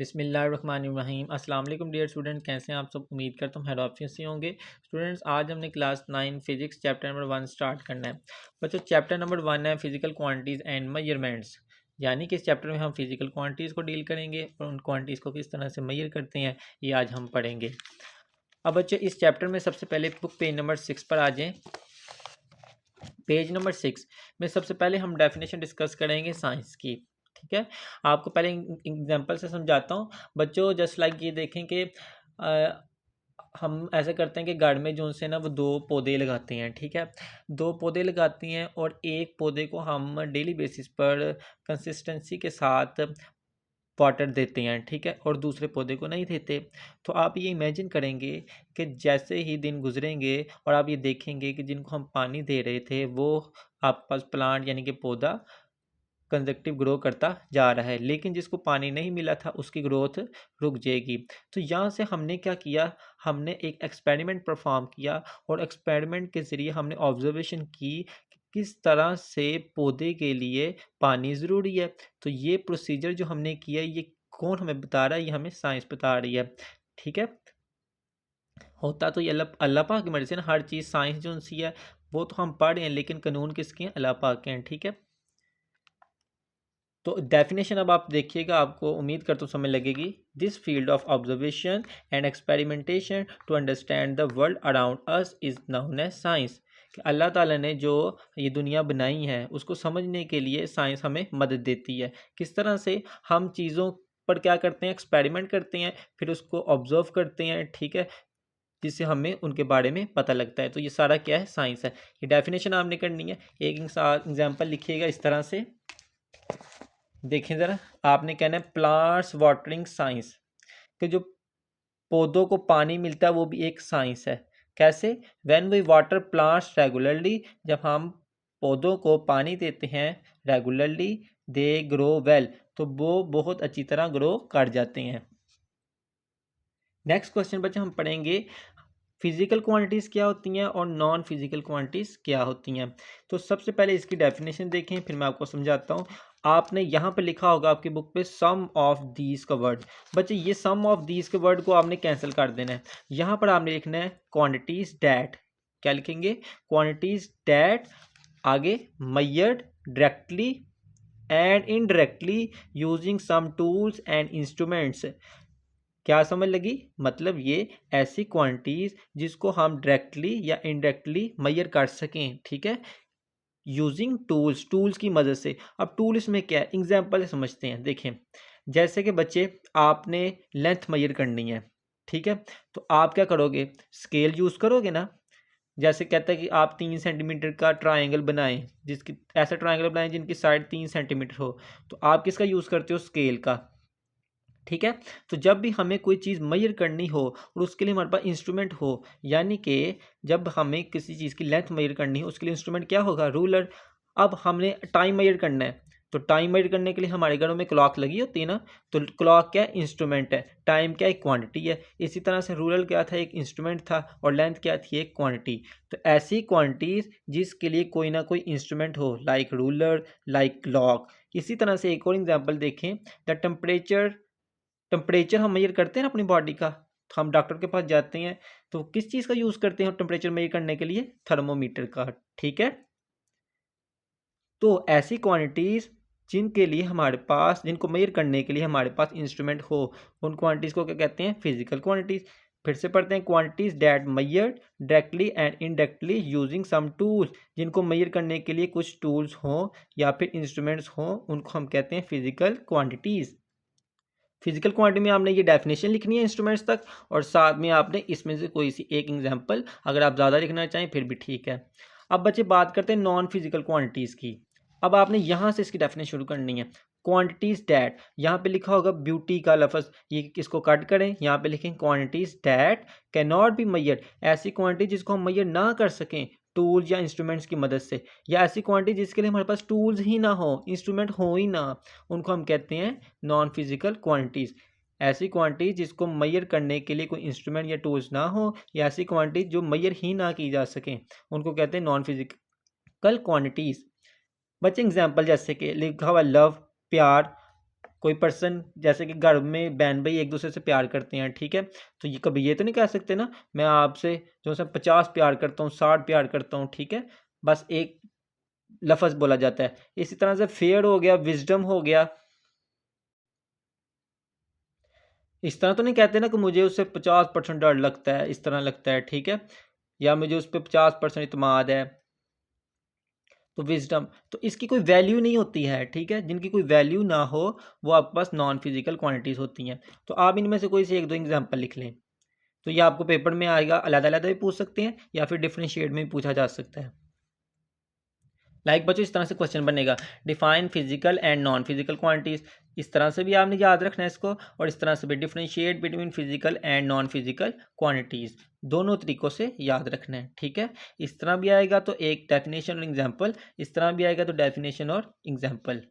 बिस्मिल्लाहिर्रहमानिर्रहीम। अस्सलाम वालेकुम डियर स्टूडेंट, कैसे हैं आप सब। उम्मीद करता हूँ हेड ऑफिस से होंगे। स्टूडेंट्स, आज हमने class 9 physics chapter number 1 start करना है। बच्चों, चैप्टर नंबर 1 है फिजिकल क्वांटिटीज़ एंड मेजरमेंट्स, यानी कि इस चैप्टर में हम फिजिकल क्वांटिटीज़ को डील करेंगे और उन क्वांटिटीज़ को किस तरह से मेजर करते हैं ये आज हम पढ़ेंगे। अब बच्चों, इस चैप्टर में सबसे पहले बुक पेज नंबर 6 पर आ जाएँ। पेज नंबर 6 में सबसे पहले हम डेफिनेशन डिस्कस करेंगे साइंस की। ठीक है, आपको पहले एग्जांपल से समझाता हूँ। बच्चों, जस्ट लाइक ये देखें कि हम ऐसे करते हैं कि गार्ड में जो से ना वो 2 पौधे लगाते हैं। ठीक है, 2 पौधे लगाती हैं और एक पौधे को हम डेली बेसिस पर कंसिस्टेंसी के साथ वाटर देते हैं। ठीक है, और दूसरे पौधे को नहीं देते। तो आप ये इमेजिन करेंगे कि जैसे ही दिन गुजरेंगे और आप ये देखेंगे कि जिनको हम पानी दे रहे थे वो आपके पास प्लांट यानी कि पौधा कंजक्टिव ग्रो करता जा रहा है, लेकिन जिसको पानी नहीं मिला था उसकी ग्रोथ रुक जाएगी। तो यहाँ से हमने क्या किया, हमने एक एक्सपेरिमेंट परफॉर्म किया और एक्सपेरिमेंट के ज़रिए हमने ऑब्जर्वेशन की कि किस तरह से पौधे के लिए पानी ज़रूरी है। तो ये प्रोसीजर जो हमने किया ये कौन हमें बता रहा है, ये हमें साइंस बता रही है। ठीक है, होता तो ये अल्लाह पाक की मर्ज़ी से ना, हर चीज़ साइंस जो सी है वो तो हम पढ़ रहे हैं, लेकिन कानून किसके हैं, अल्लाह पाक के हैं। ठीक है, तो डेफिनेशन अब आप देखिएगा, आपको उम्मीद करता हूँ समझ लगेगी। This field of observation and experimentation to understand the world around us is known as science. कि अल्लाह ताला ने जो ये दुनिया बनाई है उसको समझने के लिए साइंस हमें मदद देती है। किस तरह से हम चीज़ों पर क्या करते हैं, एक्सपेरिमेंट करते हैं, फिर उसको ऑब्जर्व करते हैं। ठीक है, जिससे हमें उनके बारे में पता लगता है। तो ये सारा क्या है, साइंस है। ये डेफिनेशन आपने करनी है। एक एग्जाम्पल लिखिएगा इस तरह से, देखें ज़रा। आपने कहना है प्लांट्स वाटरिंग साइंस, कि जो पौधों को पानी मिलता है वो भी एक साइंस है। कैसे, when we water plants regularly, जब हम पौधों को पानी देते हैं रेगुलरली, दे ग्रो वेल, तो वो बहुत अच्छी तरह ग्रो कर जाते हैं। नेक्स्ट क्वेश्चन बच्चे हम पढ़ेंगे फिजिकल क्वांटिटीज़ क्या होती हैं और नॉन फिजिकल क्वांटिटीज़ क्या होती हैं। तो सबसे पहले इसकी डेफिनेशन देखें, फिर मैं आपको समझाता हूँ। आपने यहाँ पे लिखा होगा आपकी बुक पे सम ऑफ दीज का वर्ड। बच्चे, ये सम ऑफ दीज के वर्ड को आपने कैंसिल कर देना है। यहाँ पर आपने लिखना है क्वांटिटीज़ डैट। क्या लिखेंगे, क्वांटिटीज़ डैट, आगे measured directly and indirectly using some tools and instruments. क्या समझ लगी, मतलब ये ऐसी क्वांटिटीज जिसको हम डायरेक्टली या इनडायरेक्टली मेजर कर सकें। ठीक है, यूजिंग टूल्स, टूल्स की मदद से। अब टूल इसमें क्या है, एग्जांपल से समझते हैं। देखें, जैसे कि बच्चे आपने लेंथ मेजर करनी है। ठीक है, तो आप क्या करोगे, स्केल यूज़ करोगे ना। जैसे कहता है कि आप 3 सेंटीमीटर का ट्राइंगल बनाएं, जिसकी ऐसा ट्राइंगल बनाएं जिनकी साइड 3 सेंटीमीटर हो, तो आप किसका यूज़ करते हो, स्केल का। ठीक है, तो जब भी हमें कोई चीज़ मेजर करनी हो और उसके लिए हमारे पास इंस्ट्रूमेंट हो, यानी कि जब हमें किसी चीज़ की लेंथ मेजर करनी हो उसके लिए इंस्ट्रूमेंट क्या होगा, रूलर। अब हमने टाइम मेजर करना है, तो टाइम मेजर करने के लिए हमारे घरों में क्लॉक लगी होती है ना, तो क्लॉक क्या है, इंस्ट्रूमेंट है। टाइम क्या, एक क्वांटिटी है। इसी तरह से रूलर क्या था, एक इंस्ट्रूमेंट था, और लेंथ क्या थी, एक क्वांटिटी। तो ऐसी क्वांटिटीज़ जिसके लिए कोई ना कोई इंस्ट्रूमेंट हो, लाइक रूलर, लाइक क्लॉक। इसी तरह से एक और एग्जाम्पल देखें, द टेम्परेचर हम मेजर करते हैं ना अपनी बॉडी का, तो हम डॉक्टर के पास जाते हैं, तो किस चीज़ का यूज़ करते हैं टेम्परेचर मेजर करने के लिए, थर्मोमीटर का। ठीक है, तो ऐसी क्वांटिटीज़ जिनके लिए हमारे पास, जिनको मेजर करने के लिए हमारे पास इंस्ट्रूमेंट हो, उन क्वांटिटीज़ को क्या कहते हैं, फिजिकल क्वांटिटीज़। फिर से पढ़ते हैं, quantities that measured directly and indirectly using some tools, जिनको मेजर करने के लिए कुछ टूल्स हों या फिर इंस्ट्रूमेंट्स हों, उनको हम कहते हैं फिजिकल क्वांटिटीज़। फिजिकल क्वांटिटी में आपने ये डेफिनेशन लिखनी है इंस्ट्रूमेंट्स तक, और साथ में आपने इसमें से कोई सी एक एग्जांपल, अगर आप ज़्यादा लिखना चाहें फिर भी ठीक है। अब बच्चे बात करते हैं नॉन फिजिकल क्वांटिटीज़ की। अब आपने यहाँ से इसकी डेफिनेशन शुरू करनी है। क्वांटिटीज़ डैट, यहाँ पे लिखा होगा ब्यूटी का लफ्ज़, ये इसको कट करें, यहाँ पे लिखें quantities that can not be measured, ऐसी क्वांटिटी जिसको हम मेजर ना कर सकें टूल्स या इंस्ट्रूमेंट्स की मदद से, या ऐसी क्वांटिटी जिसके लिए हमारे पास टूल्स ही ना हो, इंस्ट्रूमेंट हो ही ना, उनको हम कहते हैं नॉन फिजिकल क्वांटिटीज़। ऐसी क्वांटिटी जिसको मेजर करने के लिए कोई इंस्ट्रूमेंट या टूल्स ना हो, या ऐसी क्वांटिटी जो मेजर ही ना की जा सकें, उनको कहते हैं नॉन फिजिकल क्वांटिटीज़। बच्चे एग्जाम्पल जैसे कि लिखा हुआ लव, प्यार, कोई पर्सन जैसे कि घर में बहन भाई एक दूसरे से प्यार करते हैं, ठीक है, तो ये कभी ये तो नहीं कह सकते ना मैं आपसे जो है 50 प्यार करता हूँ, 60 प्यार करता हूँ, ठीक है, बस एक लफ्ज़ बोला जाता है। इसी तरह से फेयर हो गया, विजडम हो गया, इस तरह तो नहीं कहते ना कि मुझे उससे 50% डर लगता है, इस तरह लगता है, ठीक है, या मुझे उस पर 50% इत्मीनान है। तो विजडम, तो इसकी कोई वैल्यू नहीं होती है, ठीक है, जिनकी कोई वैल्यू ना हो वो आपके पास नॉन फिजिकल क्वांटिटीज होती हैं। तो आप इनमें से कोई से एक दो एग्जांपल लिख लें, तो ये आपको पेपर में आएगा, अलग अलग भी पूछ सकते हैं या फिर डिफरेंशिएट में भी पूछा जा सकता है। लाइक बच्चों इस तरह से क्वेश्चन बनेगा, define physical and non physical quantities, इस तरह से भी आपने याद रखना है इसको, और इस तरह से भी differentiate between physical and non physical quantities, दोनों तरीकों से याद रखना है, ठीक है। इस तरह भी आएगा तो एक डेफिनेशन और एग्जाम्पल, इस तरह भी आएगा तो डेफिनेशन और एग्जाम्पल।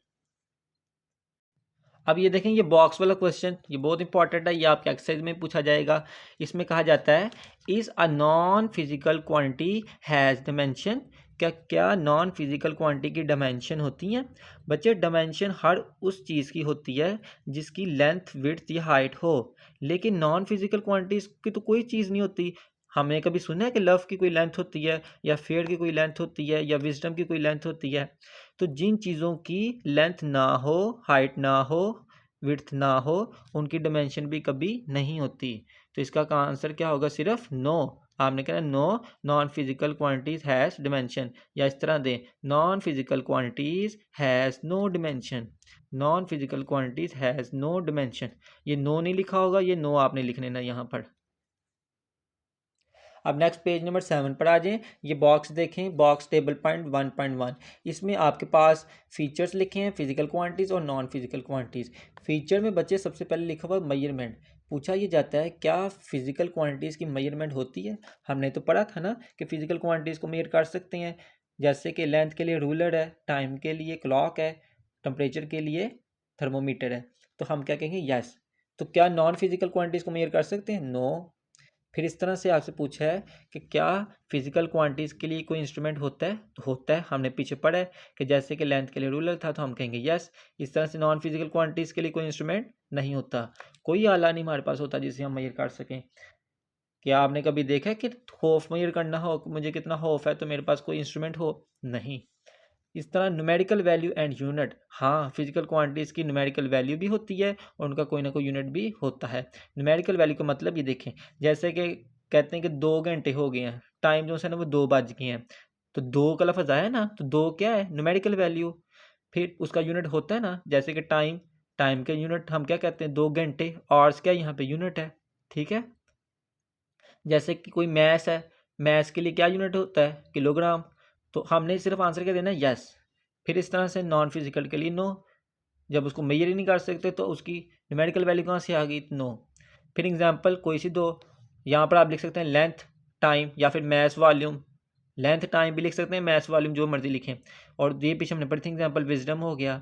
अब ये देखें, ये बॉक्स वाला क्वेश्चन ये बहुत इंपॉर्टेंट है, ये आपके एक्सरसाइज में पूछा जाएगा। इसमें कहा जाता है is a non physical quantity has dimension, क्या नॉन फिजिकल क्वांटिटी की डायमेंशन होती हैं। बच्चे डायमेंशन हर उस चीज़ की होती है जिसकी लेंथ विड्थ या हाइट हो, लेकिन नॉन फिजिकल क्वांटिटीज़ की तो कोई चीज़ नहीं होती। हमने कभी सुना है कि लव की कोई लेंथ होती है, या फेयर की कोई लेंथ होती है, या विजडम की कोई लेंथ होती है। तो जिन चीज़ों की लेंथ ना हो, हाइट ना हो, विड्थ ना हो, उनकी डायमेंशन भी कभी नहीं होती। तो इसका का आंसर क्या होगा, सिर्फ नो। आपने कहना no non physical quantities has dimension, या इस तरह दें non physical quantities has no dimension, non physical quantities has no dimension. ये नो नहीं लिखा होगा, ये नो आपने लिख लेना यहाँ पर। अब नेक्स्ट पेज नंबर 7 पर आ जाएं। ये बॉक्स देखें, बॉक्स टेबल पॉइंट 1.1, इसमें आपके पास फीचर्स लिखे हैं फिजिकल क्वांटिटीज़ और नॉन फिजिकल क्वांटिटीज़। फीचर में बच्चे सबसे पहले लिखा हुआ मेजरमेंट, पूछा ये जाता है क्या फिजिकल क्वांटिटीज़ की मेजरमेंट होती है। हमने तो पढ़ा था ना कि फिजिकल क्वांटिटीज़ को मेजर कर सकते हैं, जैसे कि लेंथ के लिए रूलर है, टाइम के लिए क्लॉक है, टेम्परेचर के लिए थर्मोमीटर है। तो हम क्या कहेंगे, यस। तो क्या नॉन फिजिकल क्वांटिटीज़ को मेजर कर सकते हैं, नो। फिर इस तरह से आपसे पूछा है कि क्या फिजिकल क्वांटिटीज़ के लिए कोई इंस्ट्रूमेंट होता है, तो होता है, हमने पीछे पढ़ा है कि जैसे कि लेंथ के लिए रूलर था, तो हम कहेंगे यस। इस तरह से नॉन फिजिकल क्वांटिटीज़ के लिए कोई इंस्ट्रूमेंट नहीं होता, कोई आला नहीं हमारे पास होता जिसे हम मेजर कर सकें। क्या आपने कभी देखा है कि खौफ मेजर करना हो, मुझे कितना खौफ है, तो मेरे पास कोई इंस्ट्रूमेंट हो, नहीं। इस तरह न्यूमेरिकल वैल्यू एंड यूनिट, हाँ फिजिकल क्वांटिटीज़ की न्यूमेरिकल वैल्यू भी होती है और उनका कोई ना कोई यूनिट भी होता है। न्यूमेरिकल वैल्यू का मतलब ये देखें, जैसे कि कहते हैं कि 2 घंटे हो गए हैं, टाइम जो है ना वो 2 बज गए हैं, तो 2 का लफ्ज़ आया ना, तो 2 क्या है, न्यूमेरिकल वैल्यू। फिर उसका यूनिट होता है ना, जैसे कि टाइम, टाइम के यूनिट हम क्या कहते हैं, 2 घंटे, आवर्स क्या यहाँ पे यूनिट है, ठीक है। जैसे कि कोई मैथ्स है, मैथ्स के लिए क्या यूनिट होता है, किलोग्राम। तो हमने सिर्फ आंसर क्या देना है, यस। फिर इस तरह से नॉन फिजिकल के लिए नो, जब उसको मेजर ही नहीं कर सकते तो उसकी न्यूमेरिकल वैल्यू कहाँ से आ गई, नो। फिर एग्जांपल कोई सी दो, यहाँ पर आप लिख सकते हैं लेंथ, टाइम, या फिर मैथ्स वॉल्यूम। लेंथ टाइम भी लिख सकते हैं, मैथ्स वॉल्यूम जो मर्जी लिखें। और ये पीछे हमने पढ़ी थी एग्जांपल, विजडम हो गया।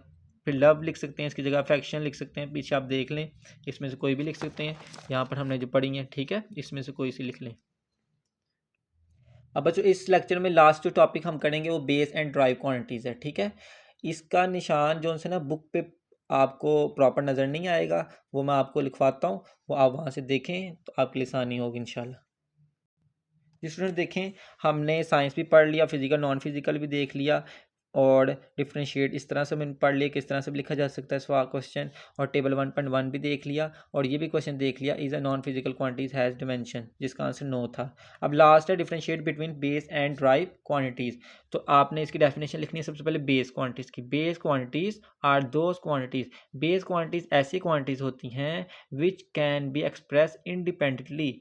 फिर लव लिख सकते हैं, इसकी जगह अफेक्शन लिख सकते हैं, पीछे आप देख लें, इसमें से कोई भी लिख सकते हैं। यहाँ पर हमने जो पढ़ी है, ठीक है, इसमें से कोई सी लिख लें। अब बच्चों इस लेक्चर में लास्ट जो टॉपिक हम करेंगे वो बेस एंड ड्राइव क्वांटिटीज़ है, ठीक है। इसका निशान जो है ना बुक पे आपको प्रॉपर नज़र नहीं आएगा, वो मैं आपको लिखवाता हूँ, वो आप वहाँ से देखें तो आपके लिए आसानी होगी इंशाल्लाह। जी स्टूडेंट देखें, हमने साइंस भी पढ़ लिया, फिजिकल नॉन फिजिकल भी देख लिया, और डिफरेंशिएट इस तरह से मैंने पढ़ लिया, किस तरह से भी लिखा जा सकता है सवाल क्वेश्चन, और टेबल 1.1 भी देख लिया, और ये भी क्वेश्चन देख लिया, is a non physical quantities has dimension, जिसका आंसर नो था। अब लास्ट है differentiate between base and derived quantities. तो आपने इसकी डेफिनेशन लिखनी है सबसे पहले बेस क्वांटिटीज़ की। Base quantities are those quantities, base quantities ऐसी क्वांटिटीज़ होती हैं which can be express independently,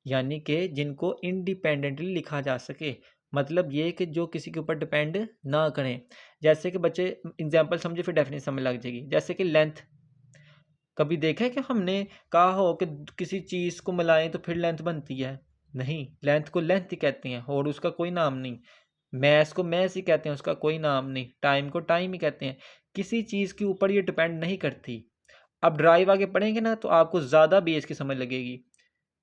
यानी कि जिनको इंडिपेंडेंटली लिखा जा सके। मतलब ये कि जो किसी के ऊपर डिपेंड ना करें। जैसे कि बच्चे एग्जांपल समझे, फिर डेफिनेशन समझ लग जाएगी। जैसे कि लेंथ, कभी देखा है कि हमने कहा हो कि किसी चीज़ को मिलाएं तो फिर लेंथ बनती है, नहीं, लेंथ को लेंथ ही कहते हैं और उसका कोई नाम नहीं। मैथ्स को मैथ्स ही कहते हैं, उसका कोई नाम नहीं। टाइम को टाइम ही कहते हैं, किसी चीज़ के ऊपर ये डिपेंड नहीं करती। अब ड्राइव आगे पढ़ेंगे ना तो आपको ज़्यादा बेस की समझ लगेगी,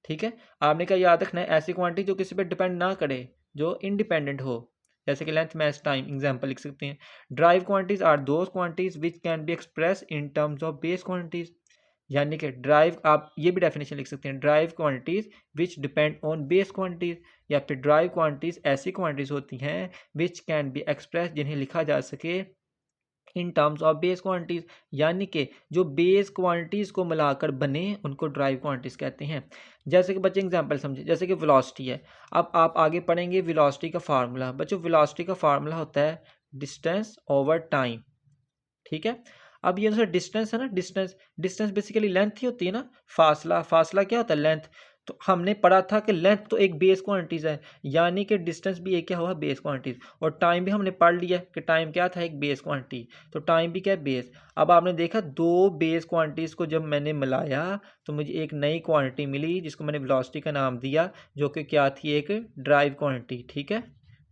ठीक है। आपने क्या याद रखना है, ऐसी क्वांटिटी जो किसी पर डिपेंड ना करे, जो इंडिपेंडेंट हो। जैसे कि लेंथ, मैस, टाइम एग्जांपल लिख सकते हैं। Derived quantities are those quantities which can be express in terms of base quantities, यानी कि ड्राइव, आप ये भी डेफिनेशन लिख सकते हैं, derived quantities which depend on base quantities, या फिर ड्राइव क्वांटिटीज ऐसी क्वांटिटीज होती हैं विच कैन बी एक्सप्रेस, जिन्हें लिखा जा सके इन टर्म्स ऑफ बेस क्वांटिटीज, यानी कि जो बेस क्वांटिटीज को मिलाकर बने उनको ड्राइव क्वांटिटीज कहते हैं। जैसे कि बच्चे एग्जांपल समझे, जैसे कि वेलोसिटी है, अब आप आगे पढ़ेंगे वेलोसिटी का फार्मूला। बच्चों वेलोसिटी का फार्मूला होता है डिस्टेंस ओवर टाइम, ठीक है। अब ये जो डिस्टेंस है ना, डिस्टेंस डिस्टेंस बेसिकली लेंथ ही होती है ना, फासला, फासला क्या होता है, लेंथ। तो हमने पढ़ा था कि लेंथ तो एक बेस क्वांटिटीज है, यानी कि डिस्टेंस भी एक क्या हुआ, बेस क्वांटिटीज। और टाइम भी हमने पढ़ लिया कि टाइम क्या था, एक बेस क्वांटिटी, तो टाइम भी क्या है, बेस। अब आपने देखा दो बेस क्वांटिटीज को जब मैंने मिलाया तो मुझे एक नई क्वांटिटी मिली जिसको मैंने वेलोसिटी का नाम दिया, जो कि क्या थी, एक ड्राइव क्वांटिटी, ठीक है,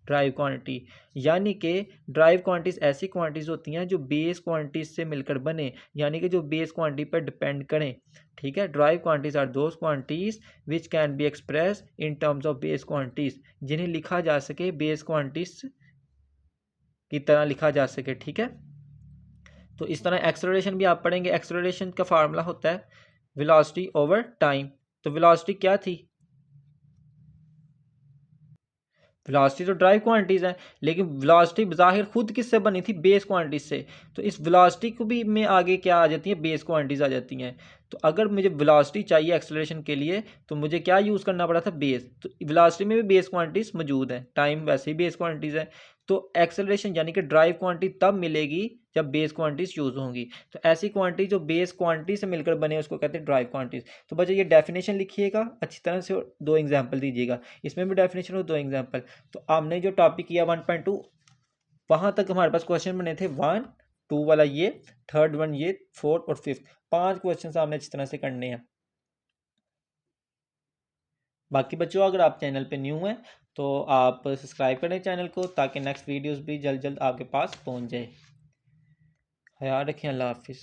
ड्राइव क्वांटिटी। यानी कि ड्राइव क्वांटिटीज ऐसी क्वांटिटीज होती हैं जो बेस क्वांटिटीज से मिलकर बने, यानी कि जो बेस क्वांटिटी पर डिपेंड करें, ठीक है। Derived quantities are those quantities which can be express in terms of base quantities, जिन्हें लिखा जा सके बेस क्वांटिटीज की तरह लिखा जा सके, ठीक है। तो इस तरह एक्सेलरेशन भी आप पढ़ेंगे। एक्सेलरेशन का फार्मूला होता है वेलोसिटी ओवर टाइम। तो वेलोसिटी क्या थी, वेलोसिटी तो ड्राइव क्वांटिटीज है, लेकिन वेलोसिटी बज़ाहिर खुद किससे बनी थी, बेस क्वांटिटीज से। तो इस वेलोसिटी को भी में आगे क्या आ जाती है, बेस क्वांटिटीज आ जाती हैं। तो अगर मुझे वेलोसिटी चाहिए एक्सेलरेशन के लिए तो मुझे क्या यूज़ करना पड़ा था, बेस। तो वेलोसिटी में भी बेस क्वांटिटीज मौजूद है, टाइम वैसे ही बेस क्वांटिटीज है। तो एक्सेलरेशन यानी कि ड्राइव क्वांटिटी तब मिलेगी जब बेस क्वांटिटीज यूज़ होंगी। तो ऐसी क्वांटिटी जो बेस क्वांटिटी से मिलकर बने उसको कहते हैं ड्राइव क्वांटिटीज। तो बच्चे ये डेफिनेशन लिखिएगा अच्छी तरह से और दो एग्जाम्पल दीजिएगा, इसमें भी डेफिनेशन और दो एग्जाम्पल। तो आपने जो टॉपिक किया 1.2 वहां तक हमारे पास क्वेश्चन बने थे, 1, 2 वाला ये, थर्ड वन ये, फोर्थ और फिफ्थ, 5 क्वेश्चन आपने अच्छी तरह से करने हैं। बाकी बच्चों अगर आप चैनल पे न्यू हैं तो आप सब्सक्राइब करें चैनल को, ताकि नेक्स्ट वीडियोस भी जल्द जल्द आपके पास पहुंच जाए। ख्याल रखें, अल्लाह हाफिज़।